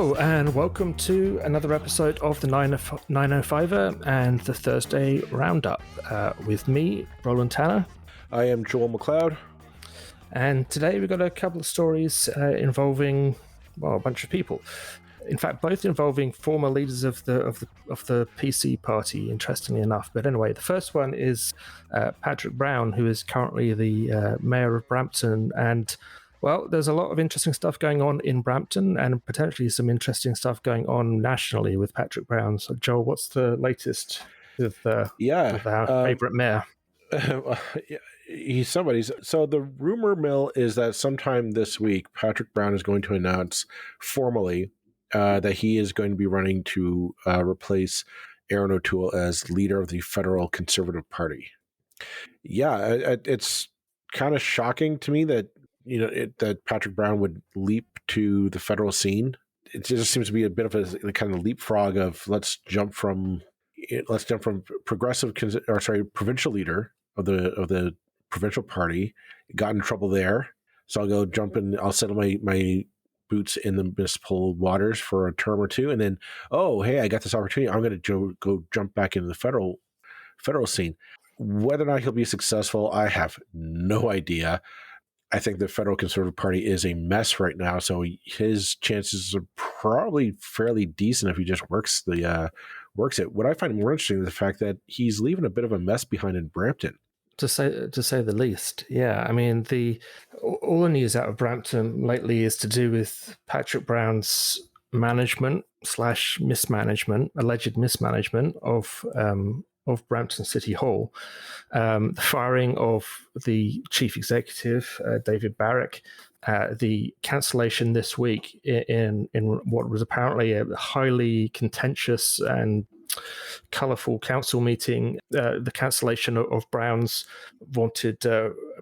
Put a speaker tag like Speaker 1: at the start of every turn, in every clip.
Speaker 1: Hello and welcome to another episode of the 905er and the Thursday Roundup with me, Roland Tanner.
Speaker 2: I am Joel McLeod.
Speaker 1: And today we've got a couple of stories involving, a bunch of people. In fact, both involving former leaders of the PC party, interestingly enough. But anyway, the first one is Patrick Brown, who is currently the mayor of Brampton. And well, there's a lot of interesting stuff going on in Brampton and potentially some interesting stuff going on nationally with Patrick Brown. So, Joel, what's the latest with our favorite mayor?
Speaker 2: He's somebody's. So the rumor mill is that sometime this week, Patrick Brown is going to announce formally that he is going to be running to replace Aaron O'Toole as leader of the federal Conservative Party. Yeah, it's kind of shocking to me that that Patrick Brown would leap to the federal scene. It just seems to be a bit of a kind of leapfrog of let's jump from provincial leader of the provincial party, got in trouble there, so I'll go jump in. I'll settle my boots in the municipal waters for a term or two, and then I got this opportunity. I'm going to go jump back into the federal scene. Whether or not he'll be successful, I have no idea. I think the federal Conservative Party is a mess right now, so his chances are probably fairly decent if he just works it. What I find more interesting is the fact that he's leaving a bit of a mess behind in Brampton.
Speaker 1: To say the least. Yeah, I mean, all the news out of Brampton lately is to do with Patrick Brown's management / mismanagement, alleged mismanagement of Brampton City Hall, the firing of the chief executive, David Barrick, the cancellation this week in what was apparently a highly contentious and colourful council meeting, the cancellation of Brown's wanted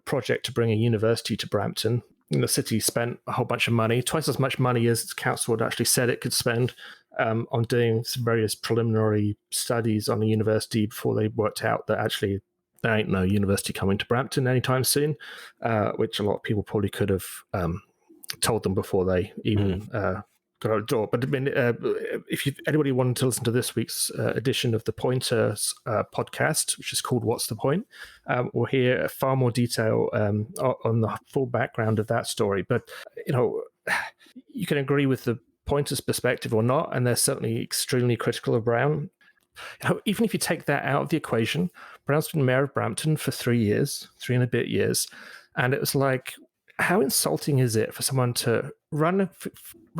Speaker 1: project to bring a university to Brampton. And the city spent a whole bunch of money, twice as much money as the council had actually said it could spend, on doing some various preliminary studies on the university before they worked out that actually there ain't no university coming to Brampton anytime soon, which a lot of people probably could have told them before they even got out the door. But I mean, if anybody wanted to listen to this week's edition of the Pointers podcast, which is called "What's the Point," we'll hear far more detail on the full background of that story. But you can agree with the Pointers' perspective or not, and they're certainly extremely critical of Brown. Even if you take that out of the equation, Brown's been mayor of Brampton for 3 and a bit years, and it was like, how insulting is it for someone to run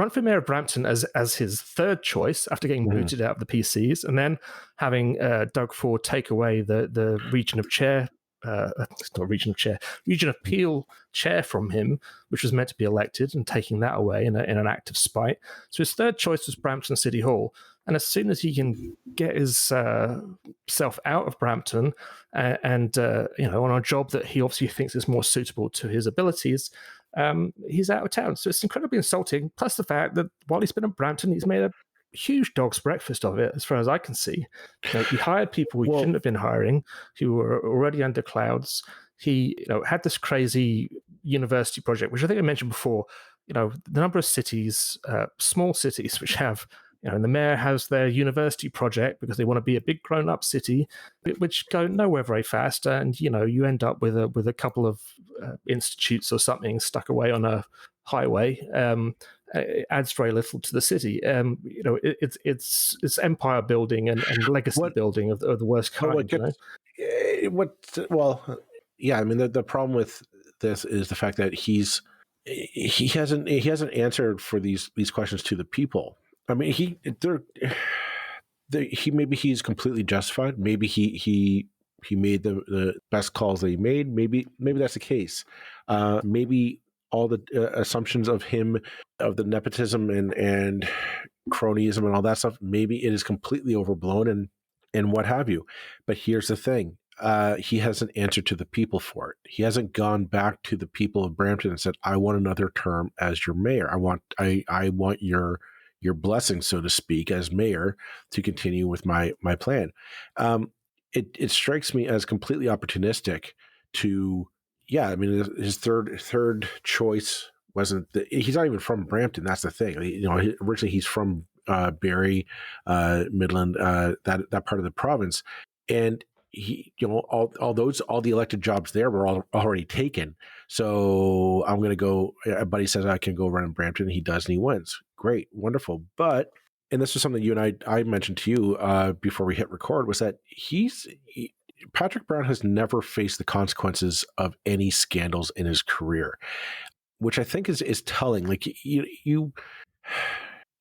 Speaker 1: for mayor of Brampton as his third choice after getting booted out of the PCs, and then having Doug Ford take away the region of Peel chair from him, which was meant to be elected, and taking that away in an act of spite. So his third choice was Brampton City Hall. And as soon as he can get his self out of Brampton and on a job that he obviously thinks is more suitable to his abilities, he's out of town. So it's incredibly insulting. Plus the fact that while he's been in Brampton, he's made a huge dog's breakfast of it, as far as I can see. He hired people he shouldn't have been hiring, who were already under clouds. He had this crazy university project, which I think I mentioned before. The number of cities, small cities, which have, and the mayor has their university project because they want to be a big grown-up city, which go nowhere very fast, and you end up with a couple of institutes or something stuck away on a highway. It adds very little to the city. It's empire building and legacy building of the worst kind.
Speaker 2: I mean, the problem with this is the fact that he hasn't answered for these questions to the people. I mean, maybe he's completely justified. Maybe he made the best calls that he made. Maybe that's the case. Maybe all the assumptions of him, of the nepotism and cronyism and all that stuff, maybe it is completely overblown and what have you. But here's the thing. He hasn't answered to the people for it. He hasn't gone back to the people of Brampton and said, I want another term as your mayor. I want your blessing, so to speak, as mayor to continue with my plan. It strikes me as completely opportunistic to, his third choice he's not even from Brampton. That's the thing. Originally he's from Barrie, Midland, that part of the province, and he, all the elected jobs there were all already taken. So I'm going to go. A buddy says I can go run in Brampton. He does, and he wins. Great, wonderful. But and this was something you and I mentioned to you before we hit record, was that Patrick Brown has never faced the consequences of any scandals in his career, which I think is telling. Like you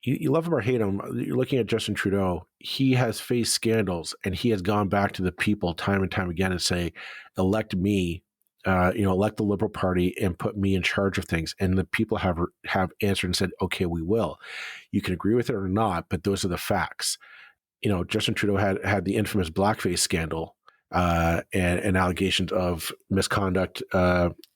Speaker 2: love him or hate him. You're looking at Justin Trudeau. He has faced scandals, and he has gone back to the people time and time again and say, elect me, elect the Liberal Party and put me in charge of things. And the people have answered and said, okay, we will. You can agree with it or not, but those are the facts. Justin Trudeau had the infamous blackface scandal and allegations of misconduct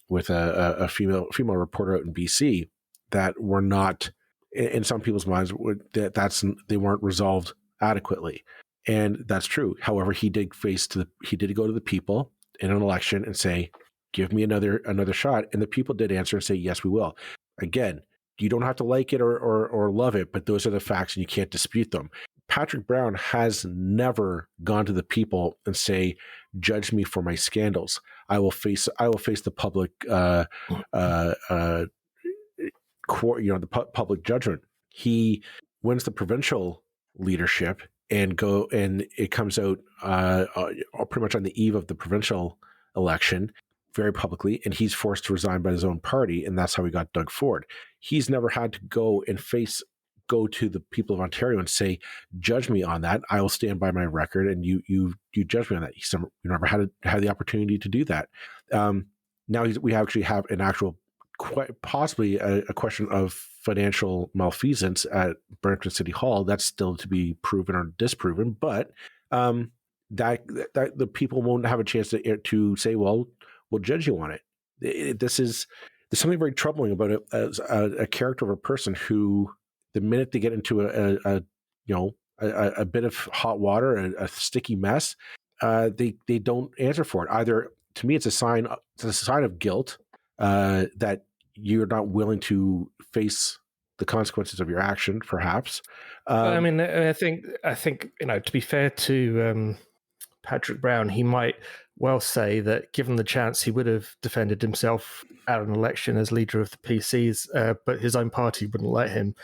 Speaker 2: with a female reporter out in BC that were not, in some people's minds, they weren't resolved adequately, and that's true. However, he did go to the people in an election and say, "Give me another shot," and the people did answer and say, "Yes, we will." Again, you don't have to like it or love it, but those are the facts, and you can't dispute them. Patrick Brown has never gone to the people and say, "Judge me for my scandals. I will face the public the public judgment." He wins the provincial leadership and it comes out pretty much on the eve of the provincial election very publicly, and he's forced to resign by his own party, and that's how we got Doug Ford. He's never had to go to the people of Ontario and say, "Judge me on that. I will stand by my record, and you judge me on that." He's never had the opportunity to do that. Now we actually have an actual, quite possibly a question of financial malfeasance at Brampton City Hall. That's still to be proven or disproven, but that the people won't have a chance to say, "Well, we'll judge you on it." There's something very troubling about it as a character of a person who, the minute they get into a bit of hot water, a sticky mess, they don't answer for it. Either, to me, it's a sign of guilt, that you're not willing to face the consequences of your action, perhaps.
Speaker 1: I mean, I think to be fair to Patrick Brown, he might well say that given the chance, he would have defended himself at an election as leader of the PCs, but his own party wouldn't let him.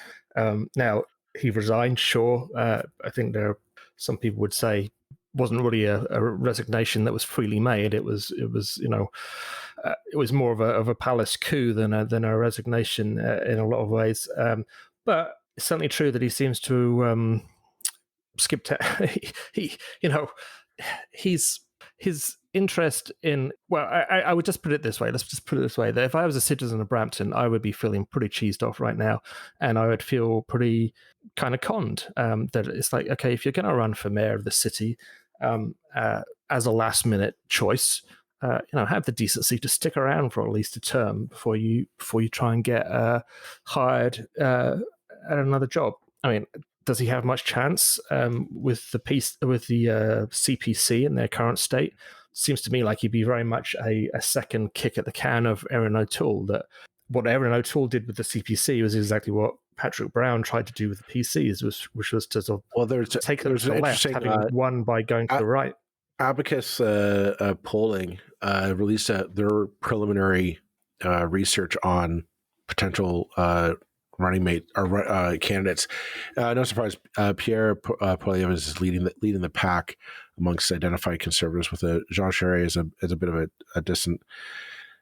Speaker 1: Now, he resigned, sure. I think some people would say wasn't really a resignation that was freely made. It was it was more of a palace coup than a resignation in a lot of ways. But it's certainly true that he seems to skipped. His interest in, well, I would just put it this way. Let's just put it this way: that if I was a citizen of Brampton, I would be feeling pretty cheesed off right now, and I would feel pretty kind of conned. That it's like, okay, if you're going to run for mayor of the city as a last minute choice, have the decency to stick around for at least a term before you try and get hired at another job. I mean, does he have much chance with the CPC in their current state? Seems to me like he'd be very much a second kick at the can of Erin O'Toole. That what Erin O'Toole did with the CPC was exactly what Patrick Brown tried to do with the PCs, which was to sort of take them to the left, having won by going to the right.
Speaker 2: Abacus polling released their preliminary research on potential running mate or candidates. No surprise, Pierre Poilievre is leading the pack amongst identified conservatives, with Jean Charest as a bit of a distant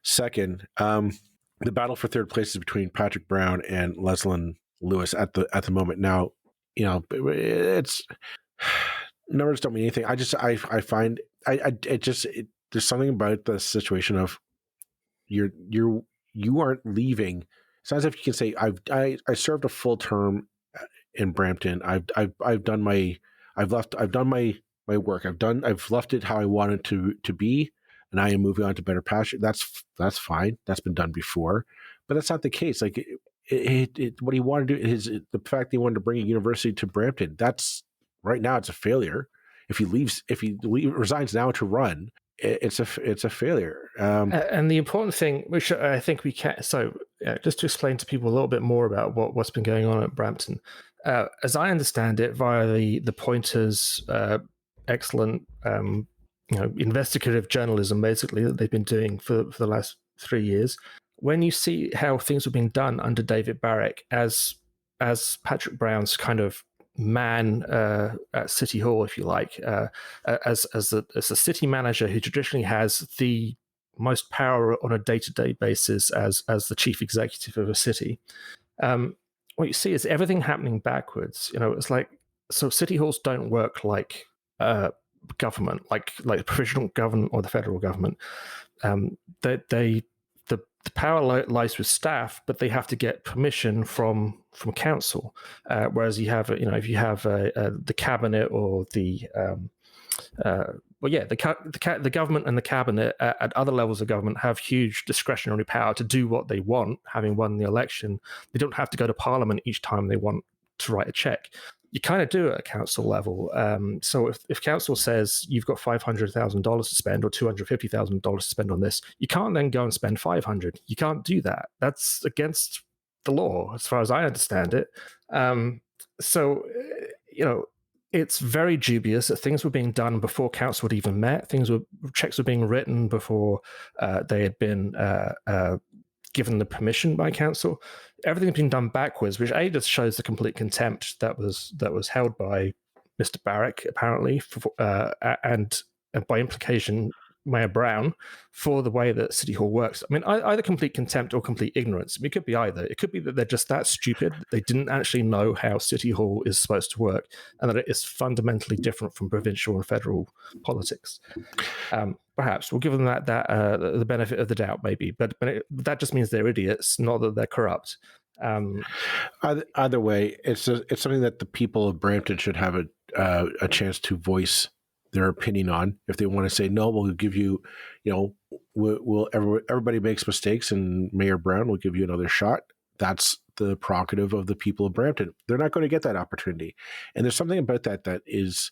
Speaker 2: second. The battle for third place is between Patrick Brown and Leslyn Lewis at the moment. Now, it's numbers don't mean anything. I find there's something about the situation of you aren't leaving. It's not as if you can say, I served a full term in Brampton. I've done my work. I've left it how I wanted to be, and I am moving on to better pasture. That's fine. That's been done before, but that's not the case. Like what he wanted to do is the fact that he wanted to bring a university to Brampton. That's right now it's a failure. If he resigns now to run, it's a failure.
Speaker 1: And the important thing, which I think we can, so just to explain to people a little bit more about what's been going on at Brampton. As I understand it, via the Pointers' excellent, investigative journalism, basically, that they've been doing for the last 3 years, when you see how things were being done under David Barrack as Patrick Brown's kind of man at City Hall, if you like, as a city manager who traditionally has the most power on a day-to-day basis as the chief executive of a city. What you see is everything happening backwards. It's like, so city halls don't work like government, like provincial government or the federal government. The power lies with staff, but they have to get permission from council. Whereas you have, if you have the cabinet or the the government and the cabinet at other levels of government have huge discretionary power to do what they want, having won the election. They don't have to go to Parliament each time they want to write a check. You kind of do it at council level. So if council says you've got $500,000 to spend or $250,000 to spend on this, you can't then go and spend 500. You can't do that. That's against the law, as far as I understand it. It's very dubious that things were being done before council had even met. Checks were being written before they had been given the permission by council. Everything's been done backwards, which just shows the complete contempt that was held by Mr. Barrack, apparently, and by implication, Mayor Brown, for the way that City Hall works. I mean, either complete contempt or complete ignorance. I mean, it could be either. It could be that they're just that stupid that they didn't actually know how City Hall is supposed to work, and that it is fundamentally different from provincial and federal politics. Perhaps we'll give them that the benefit of the doubt, maybe, but that just means they're idiots, not that they're corrupt.
Speaker 2: Either way, it's something that the people of Brampton should have a chance to voice their opinion on. If they want to say no, we'll give you, everybody makes mistakes, and Mayor Brown will give you another shot. That's the prerogative of the people of Brampton. They're not going to get that opportunity, and there's something about that is.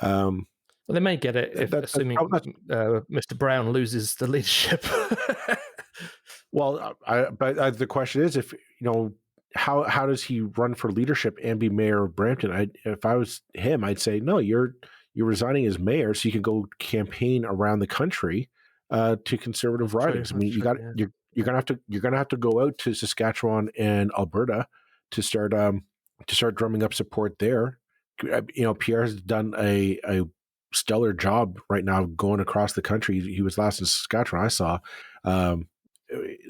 Speaker 1: Well, they may get it assuming Mr. Brown loses the leadership.
Speaker 2: Well, but the question is, if how does he run for leadership and be mayor of Brampton? If I was him, I'd say no. You're resigning as mayor so you can go campaign around the country to conservative ridings. I mean, you're gonna have to go out to Saskatchewan and Alberta to start drumming up support there. Pierre has done a stellar job right now going across the country. He was last in Saskatchewan, I saw.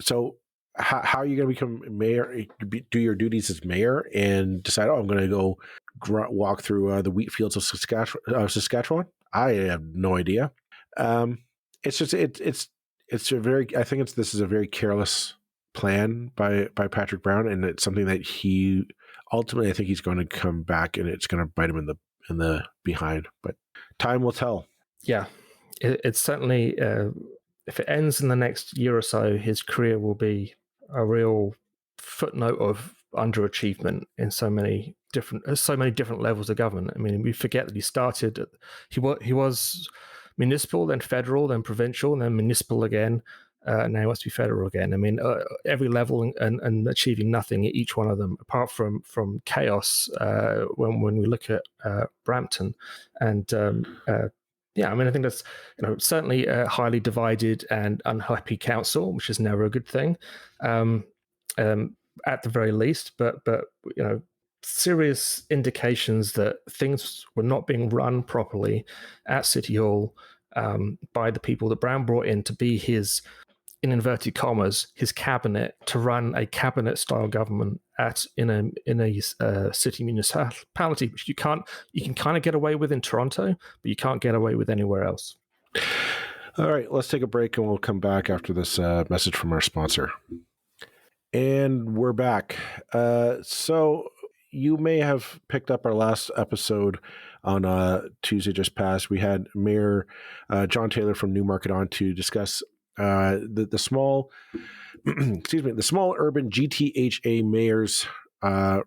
Speaker 2: So how are you going to become mayor? Do your duties as mayor and decide, I'm going to go walk through the wheat fields of Saskatchewan? I have no idea. This is a very careless plan by Patrick Brown, and it's something that he ultimately, I think he's going to come back and it's going to bite him in the behind. But time will tell.
Speaker 1: Yeah, it's certainly. If it ends in the next year or so, his career will be a real footnote of underachievement in so many different levels of government. I mean, we forget that he was municipal, then federal, then provincial, and then municipal again. Now he wants to be federal again. I mean, every level and achieving nothing at each one of them, apart from chaos. When we look at Brampton, and I mean, I think that's certainly a highly divided and unhappy council, which is never a good thing, at the very least. But serious indications that things were not being run properly at City Hall by the people that Brown brought in to be his, in inverted commas, his cabinet, to run a cabinet-style government in a city municipality, which you can kind of get away with in Toronto, but you can't get away with anywhere else.
Speaker 2: All right, let's take a break and we'll come back after this message from our sponsor. And we're back. So you may have picked up our last episode on Tuesday just past. We had Mayor John Taylor from Newmarket on to discuss the small, the small urban GTHA mayor's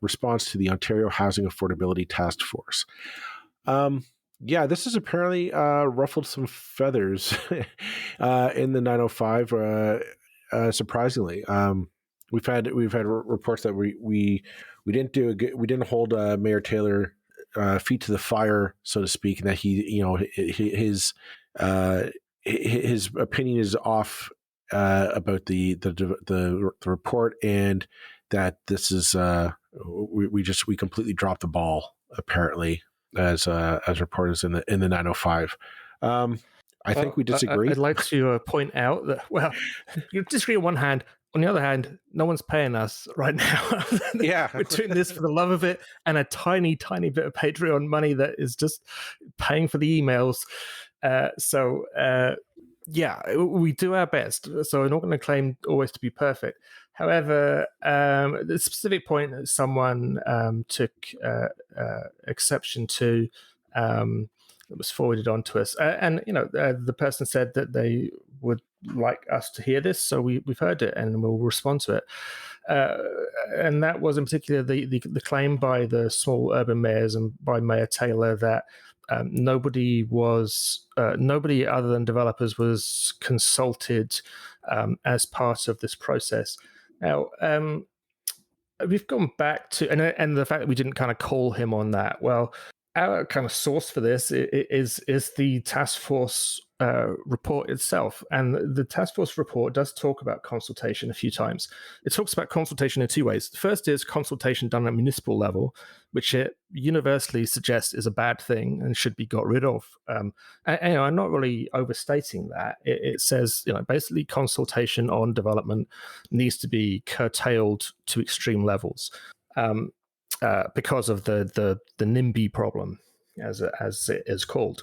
Speaker 2: response to the Ontario Housing Affordability Task Force. This has apparently ruffled some feathers in the 905, surprisingly. we've had reports that we didn't hold Mayor Taylor feet to the fire, so to speak, and that his opinion is off about the report, and that this is we completely dropped the ball, apparently, as reporters in the 905. I think we disagree.
Speaker 1: I'd like to point out that, well, you disagree on one hand. On the other hand, no one's paying us right now.
Speaker 2: Yeah.
Speaker 1: We're doing this for the love of it and a tiny, tiny bit of Patreon money that is just paying for the emails. Yeah, we do our best. So we're not going to claim always to be perfect. However, the specific point that someone took exception to, it was forwarded on to us, and the person said that they would like us to hear this, so we've heard it and we'll respond to it. And that was in particular the claim by the small urban mayors and by Mayor Taylor that nobody other than developers was consulted as part of this process. Now, we've gone back to, and the fact that we didn't kind of call him on that. Well, our kind of source for this is the task force report itself. And the task force report does talk about consultation a few times. It talks about consultation in two ways. The first is consultation done at municipal level, which it universally suggests is a bad thing and should be got rid of. And I'm not really overstating that. It says, basically consultation on development needs to be curtailed to extreme levels. Because of the NIMBY problem, as it is called.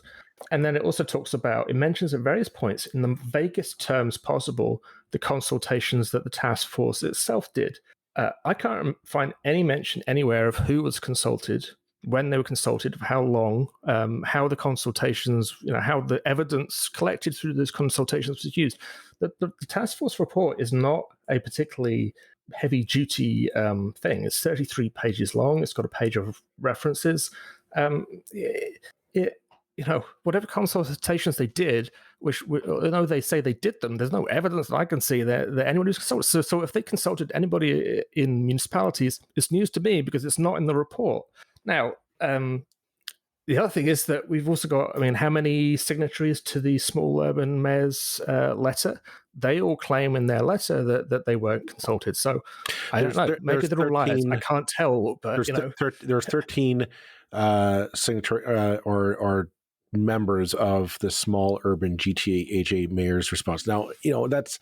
Speaker 1: And then it also talks about, it mentions at various points in the vaguest terms possible, the consultations that the task force itself did. I can't find any mention anywhere of who was consulted, when they were consulted, for how long, how the consultations, how the evidence collected through those consultations was used. The task force report is not a particularly heavy duty thing. It's 33 pages long. It's got a page of references. Whatever consultations they did, which they say they did them, there's no evidence that I can see that anybody was consulted. So if they consulted anybody in municipalities, it's news to me because it's not in the report. Now, the other thing is that we've also got, how many signatories to the small urban mayor's letter? They all claim in their letter that they weren't consulted. So I don't know. Maybe they're all liars. I can't tell. But
Speaker 2: there's 13 signatory or members of the small urban GTA HA mayor's response. Now, that's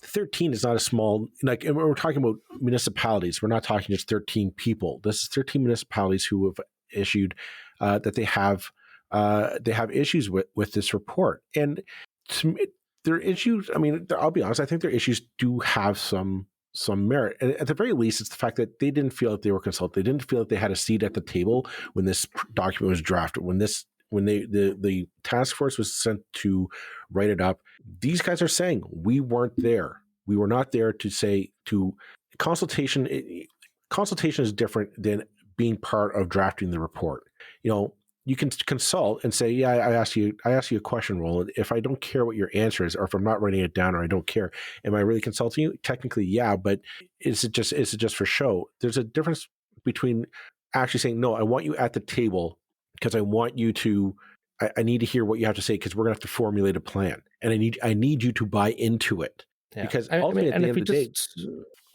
Speaker 2: 13 is not a small, and we're talking about municipalities. We're not talking just 13 people. This is 13 municipalities who have issued that they have issues with this report. And their issues, I'll be honest, I think their issues do have some merit. And at the very least, it's the fact that they didn't feel that they were consulted. They didn't feel that they had a seat at the table when this document was drafted, when the task force was sent to write it up. These guys are saying, we weren't there. We were not there to consultation. Consultation is different than being part of drafting the report. You can consult and say, yeah, I asked you a question, Roland. If I don't care what your answer is, or if I'm not writing it down, or I don't care, am I really consulting you? Technically, yeah, but is it just for show? There's a difference between actually saying, no, I want you at the table because I want you to, I need to hear what you have to say because we're going to have to formulate a plan, and I need you to buy into it. Yeah. Because ultimately, at the end of the day,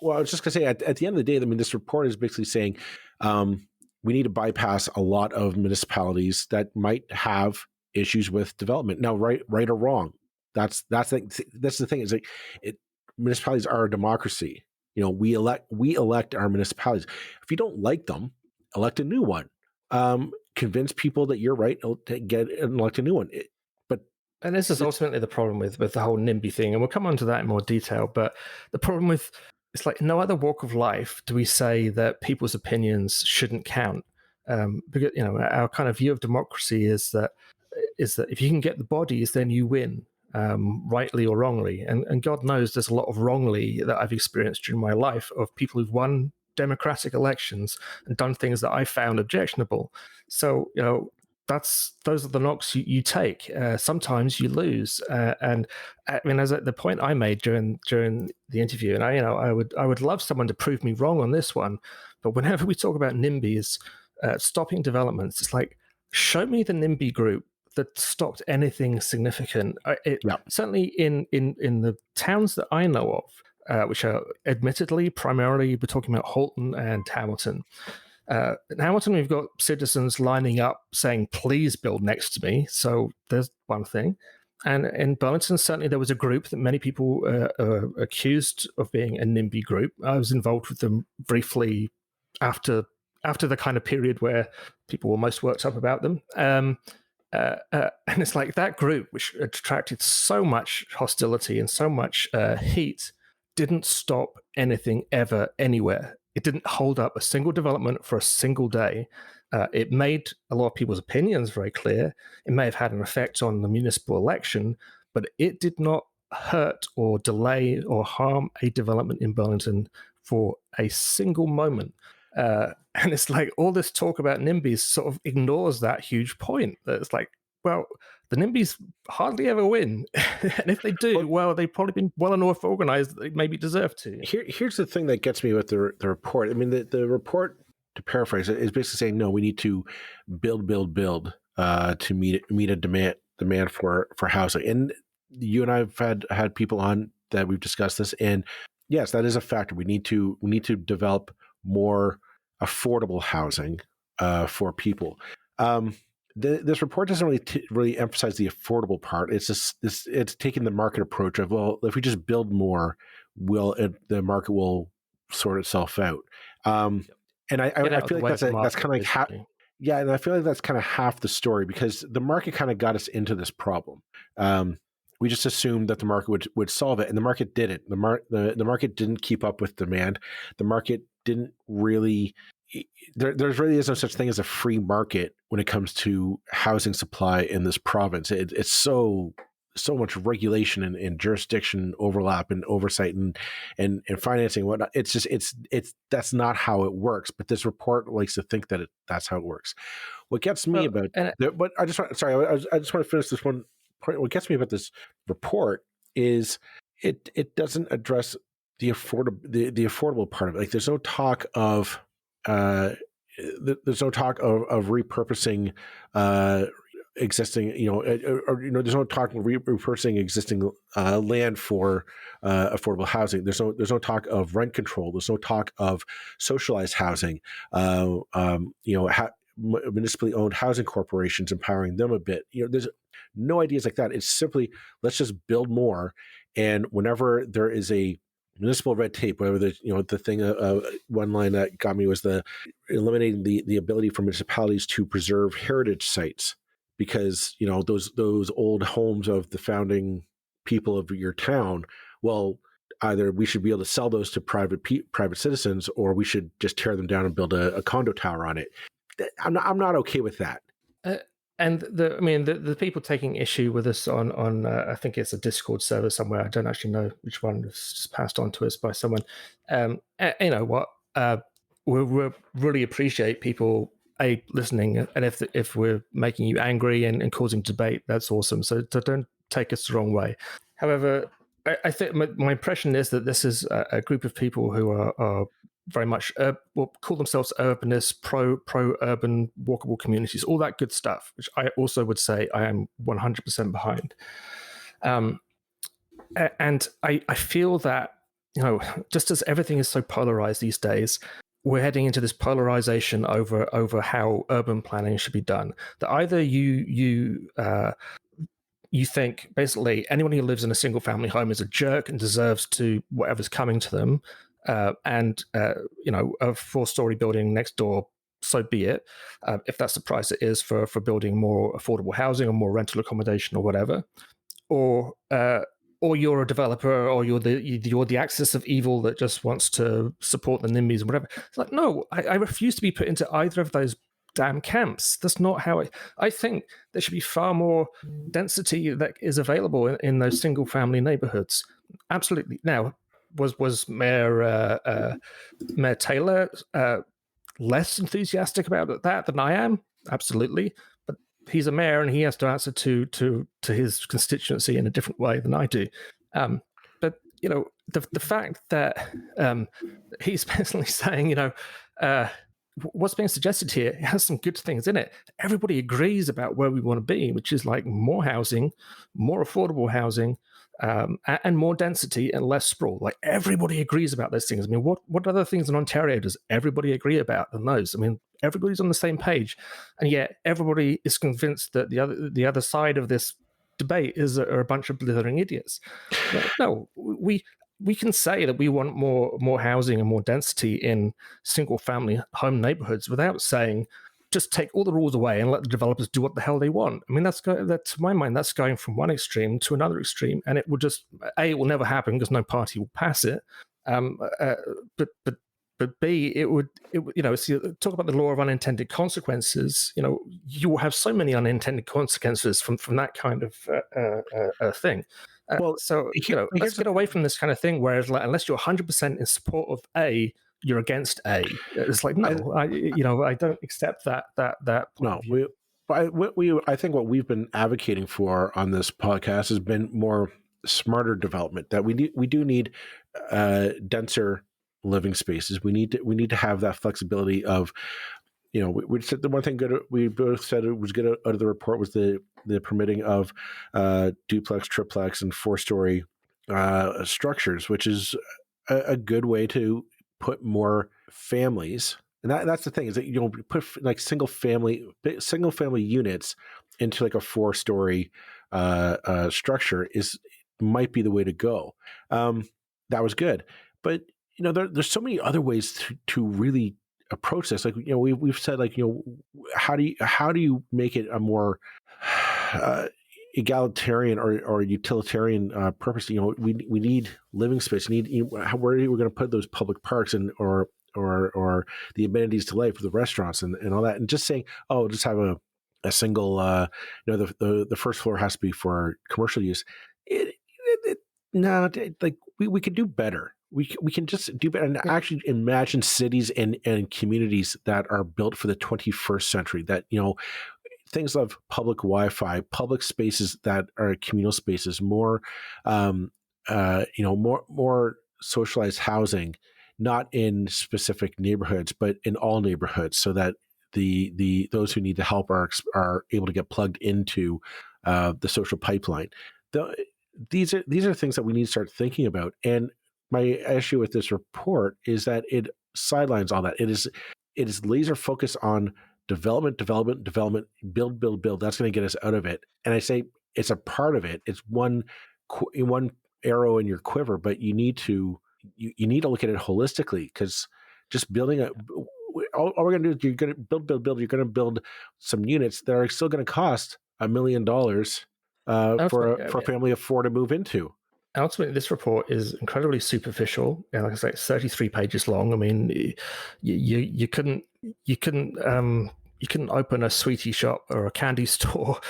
Speaker 2: well, I was just going to say, at the end of the day, this report is basically saying, we need to bypass a lot of municipalities that might have issues with development. Now, right or wrong, that's the thing. Is municipalities are a democracy. We elect our municipalities. If you don't like them, elect a new one. Convince people that you're right to get and elect a new one.
Speaker 1: And this is ultimately the problem with the whole NIMBY thing, and we'll come on to that in more detail. But the problem with, it's like no other walk of life do we say that people's opinions shouldn't count. Because our kind of view of democracy is that if you can get the bodies, then you win, rightly or wrongly. And God knows there's a lot of wrongly that I've experienced during my life of people who've won democratic elections and done things that I found objectionable. So those are the knocks you take. Sometimes you lose, and I mean, as the point I made during the interview, and I would love someone to prove me wrong on this one, but whenever we talk about NIMBYs stopping developments, it's like, show me the NIMBY group that stopped anything significant. Certainly in the towns that I know of, which are admittedly primarily we're talking about Halton and Hamilton. In Hamilton, we've got citizens lining up saying, please build next to me. So there's one thing. And in Burlington, certainly there was a group that many people accused of being a NIMBY group. I was involved with them briefly after the kind of period where people were most worked up about them. And it's like that group, which attracted so much hostility and so much heat, didn't stop anything ever anywhere. It didn't hold up a single development for a single day. It made a lot of people's opinions very clear. It may have had an effect on the municipal election, but it did not hurt or delay or harm a development in Burlington for a single moment. And it's like all this talk about NIMBYs sort of ignores that huge point. That it's like, well, the NIMBYs hardly ever win. And if they do, well, they've probably been well enough organized that they maybe deserve to.
Speaker 2: Here's the thing that gets me with the report. I mean, the report, to paraphrase it, is basically saying, no, we need to build to meet a demand for housing. And you and I have had people on that we've discussed this, and yes, that is a factor. We need to develop more affordable housing for people. This report doesn't really emphasize the affordable part. It's just it's taking the market approach of, well, if we just build more, the market will sort itself out. And I feel like that's kind of like and I feel like that's kind of half the story, because the market kind of got us into this problem. We just assumed that the market would solve it, and the market didn't. The market didn't keep up with demand. The market didn't really. There's really is no such thing as a free market when it comes to housing supply in this province. It's so much regulation and jurisdiction overlap and oversight and financing and whatnot. It's just that's not how it works. But this report likes to think that that's how it works. What gets me but I just want to finish this one point. What gets me about this report is it doesn't address the affordable part of it. Like, there's no talk of repurposing existing, there's no talk of repurposing existing land for affordable housing. There's no talk of rent control. There's no talk of socialized housing. Municipally owned housing corporations, empowering them a bit. There's no ideas like that. It's simply, let's just build more, and whenever there is a municipal red tape, whatever the thing, one line that got me was the eliminating the ability for municipalities to preserve heritage sites, because those old homes of the founding people of your town, well, either we should be able to sell those to private citizens, or we should just tear them down and build a condo tower on it. I'm not okay with that.
Speaker 1: And the people taking issue with us on I think it's a Discord server somewhere. I don't actually know which one. It's just passed on to us by someone. You know what? We really appreciate people listening, and if we're making you angry and causing debate, that's awesome. So don't take us the wrong way. However, I think my impression is that this is a group of people who are very much call themselves urbanists, pro-urban walkable communities, all that good stuff, which I also would say I am 100% behind. And I feel that, just as everything is so polarized these days, we're heading into this polarization over how urban planning should be done. That either you think basically anyone who lives in a single family home is a jerk and deserves to whatever's coming to them, and a 4-story building next door, so be it. If that's the price it is for building more affordable housing or more rental accommodation or whatever, or you're a developer, or you're the axis of evil that just wants to support the NIMBYs and whatever. It's like, no, I refuse to be put into either of those damn camps. That's not how I think there should be far more density that is available in those single family neighborhoods. Absolutely. Now, was Mayor Taylor less enthusiastic about that than I am? Absolutely. But he's a mayor and he has to answer to his constituency in a different way than I do. But the fact that he's basically saying, what's being suggested here has some good things in it. Everybody agrees about where we want to be, which is like more housing, more affordable housing, and more density and less sprawl. Like everybody agrees about those things. I mean, what other things in Ontario does everybody agree about than those? I mean, everybody's on the same page, and yet everybody is convinced that the other side of this debate are a bunch of blithering idiots. No, we can say that we want more housing and more density in single family home neighborhoods without saying just take all the rules away and let the developers do what the hell they want. I mean, that to my mind, that's going from one extreme to another extreme, and it will just it will never happen because no party will pass it. But B, it would talk about the law of unintended consequences. You will have so many unintended consequences from that kind of thing. So let's get away from this kind of thing. Whereas, unless you're 100% in support of A, you're against A. It's like no, I don't accept that.
Speaker 2: No, I think what we've been advocating for on this podcast has been more smarter development. That we do need denser living spaces. We need to have that flexibility of. We said the one thing good we both said it was good out of the report was the permitting of duplex, triplex, and 4-story structures, which is a good way to put more families. And that's the thing is that put like single family units into like a 4-story structure might be the way to go. That was good, but there's so many other ways to really approach this. Like we've said, like how do you make it a more egalitarian or utilitarian purpose? We need living space. Where are we going to put those public parks and or the amenities to life for the restaurants and all that? And just saying, just have a single the first floor has to be for commercial use. We could do better. We can just do better and actually imagine cities and communities that are built for the 21st century. That things of public Wi-Fi, public spaces that are communal spaces, more more socialized housing, not in specific neighborhoods, but in all neighborhoods, so that those who need the help are able to get plugged into the social pipeline. These are things that we need to start thinking about. And my issue with this report is that it sidelines all that. It is laser focused on development, build. That's going to get us out of it. And I say it's a part of it. It's one arrow in your quiver, but you need to look at it holistically, because just building all we're going to do is you're going to build. You're going to build some units that are still going to cost $1 million for a family of 4 to move into.
Speaker 1: Ultimately, this report is incredibly superficial. Like I say, it's 33 pages long. I mean, you couldn't open a sweetie shop or a candy store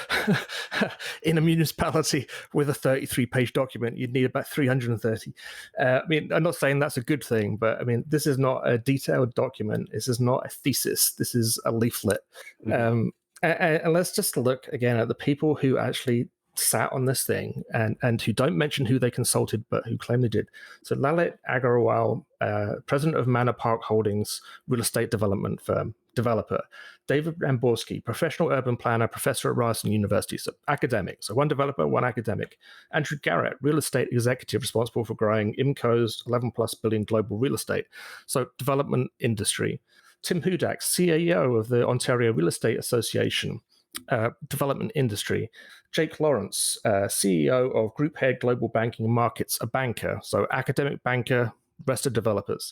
Speaker 1: in a municipality with a 33-page document. You'd need about 330. I mean, I'm not saying that's a good thing, but I mean, this is not a detailed document. This is not a thesis. This is a leaflet. Mm-hmm. And let's just look again at the people who actually sat on this thing and who don't mention who they consulted, but who claim they did. So Lalit Agarwal, president of Manor Park Holdings, real estate development firm, developer. David Amborski, professional urban planner, professor at Ryerson University, so academic. So one developer, one academic. Andrew Garrett, real estate executive responsible for growing IMCO's 11 plus billion global real estate. So development industry. Tim Hudak, CEO of the Ontario Real Estate Association, development industry. Jake Lawrence, CEO of Group Head Global Banking and Markets, a banker, so academic banker, rest of developers.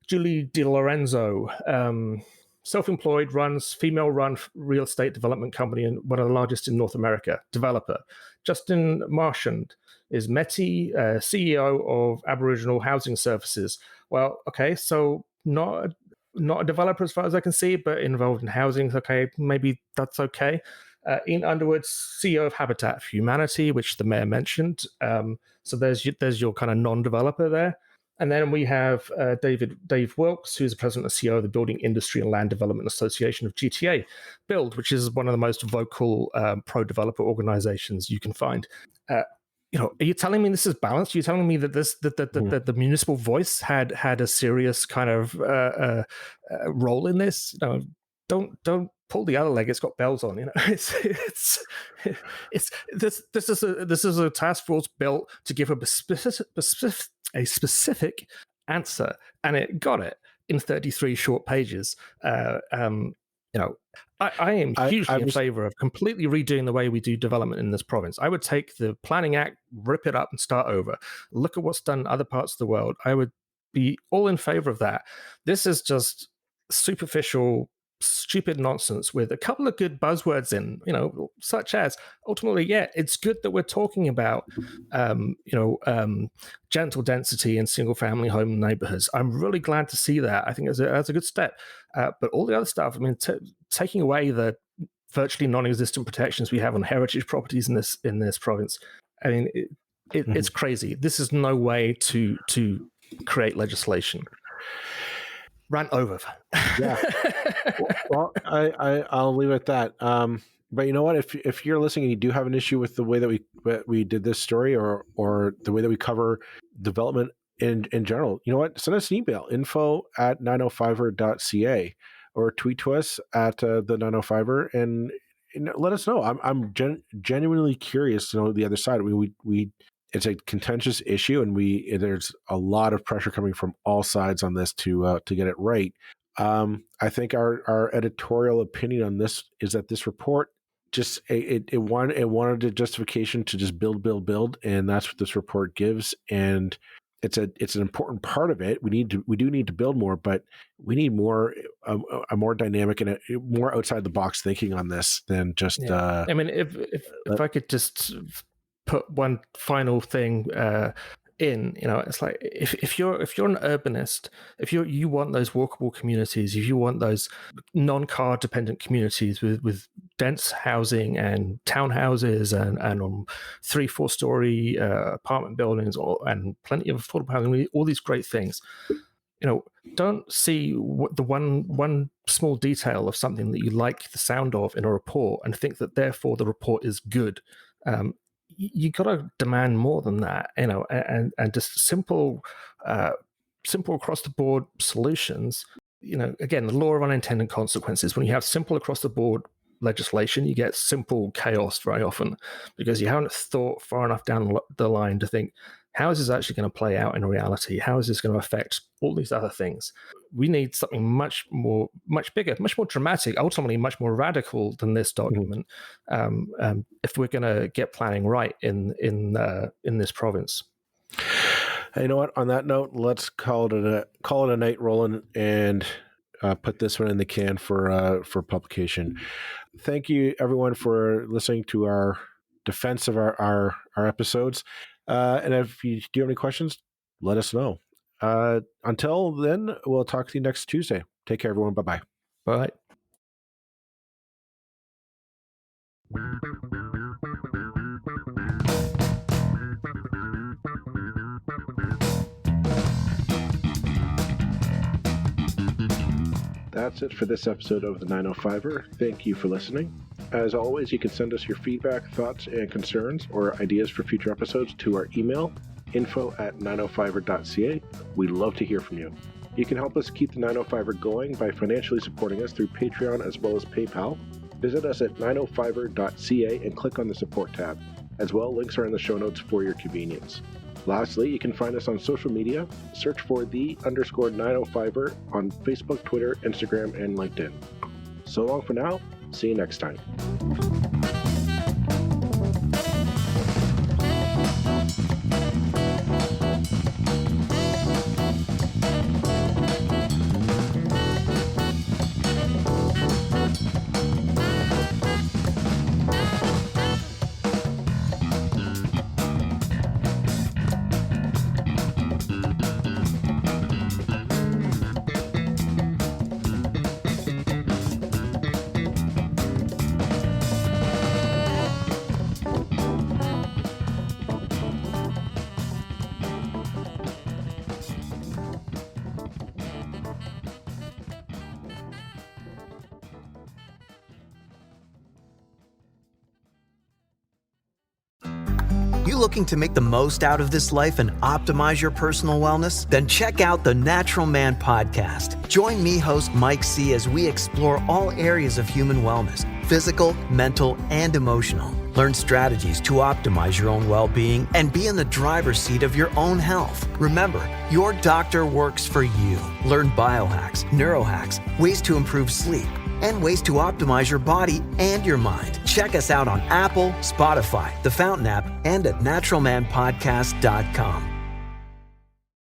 Speaker 1: Julie DiLorenzo, self-employed, runs female-run real estate development company and one of the largest in North America, developer. Justin Marchand is METI, CEO of Aboriginal Housing Services. Well, okay, so not a developer as far as I can see, but involved in housing. Okay, maybe that's okay. Ian Underwood, CEO of Habitat for Humanity, which the mayor mentioned. So there's your kind of non-developer there. And then we have Dave Wilkes, who's the president and CEO of the Building Industry and Land Development Association of GTA Build, which is one of the most vocal pro-developer organizations you can find. Are you telling me this is balanced? Are you telling me that that the municipal voice had a serious kind of role in this? Don't pull the other leg. It's got bells on. This is a task force built to give a specific answer, and it got it in 33 short pages. I am hugely in favor of completely redoing the way we do development in this province. I would take the Planning Act, rip it up, and start over. Look at what's done in other parts of the world. I would be all in favor of that. This is just superficial, stupid nonsense with a couple of good buzzwords in, such as ultimately, it's good that we're talking about, gentle density in single family home neighborhoods. I'm really glad to see that. I think that's a good step. But all the other stuff, taking away the virtually non-existent protections we have on heritage properties in this province, it's crazy. This is no way to create legislation. Rant over.
Speaker 2: Yeah. Well, I'll leave it at that. But you know what? If you're listening and you do have an issue with the way that we did this story or the way that we cover development in general, you know what? Send us an email, info@905er.ca, or tweet to us at the 905er and let us know. I'm genuinely curious to know the other side. We it's a contentious issue, and there's a lot of pressure coming from all sides on this to get it right. I think our editorial opinion on this is that this report just it wanted a justification to just build, and that's what this report gives. And it's an important part of it. We do need to build more, but we need more a more dynamic and a more outside the box thinking on this than just.
Speaker 1: Yeah. If I could just put one final thing in, it's like if you're an urbanist, if you want those walkable communities, if you want those non-car dependent communities with dense housing and townhouses and on 3-4 story apartment buildings and plenty of affordable housing, all these great things, don't see the one small detail of something that you like the sound of in a report and think that therefore the report is good. You got to demand more than that, and just simple across the board solutions. Again, the law of unintended consequences. When you have simple across the board legislation, you get simple chaos very often because you haven't thought far enough down the line to think, how is this actually going to play out in reality? How is this going to affect all these other things? We need something much bigger, much more dramatic, ultimately much more radical than this document, if we're going to get planning right in this province.
Speaker 2: Hey, you know what? On that note, let's call it a night, Roland, and put this one in the can for publication. Thank you, everyone, for listening to our defense of our episodes. And if you do have any questions, let us know. Until then, we'll talk to you next Tuesday. Take care, everyone. Bye-bye.
Speaker 1: Bye.
Speaker 2: That's it for this episode of the 905er. Thank you for listening. As always, you can send us your feedback, thoughts, and concerns or ideas for future episodes to our email, info@905er.ca. We'd love to hear from you. You can help us keep the 905er going by financially supporting us through Patreon as well as PayPal. Visit us at 905er.ca and click on the support tab. As well, links are in the show notes for your convenience. Lastly, you can find us on social media. Search for _905er on Facebook, Twitter, Instagram, and LinkedIn. So long for now. See you next time.
Speaker 3: you looking to make the most out of this life and optimize your personal wellness? Then check out the Natural Man Podcast. Join me, host Mike C., as we explore all areas of human wellness, physical, mental, and emotional. Learn strategies to optimize your own well-being and be in the driver's seat of your own health. Remember, your doctor works for you. Learn biohacks, neurohacks, ways to improve sleep, and ways to optimize your body and your mind. Check us out on Apple, Spotify, the Fountain app, and at naturalmanpodcast.com.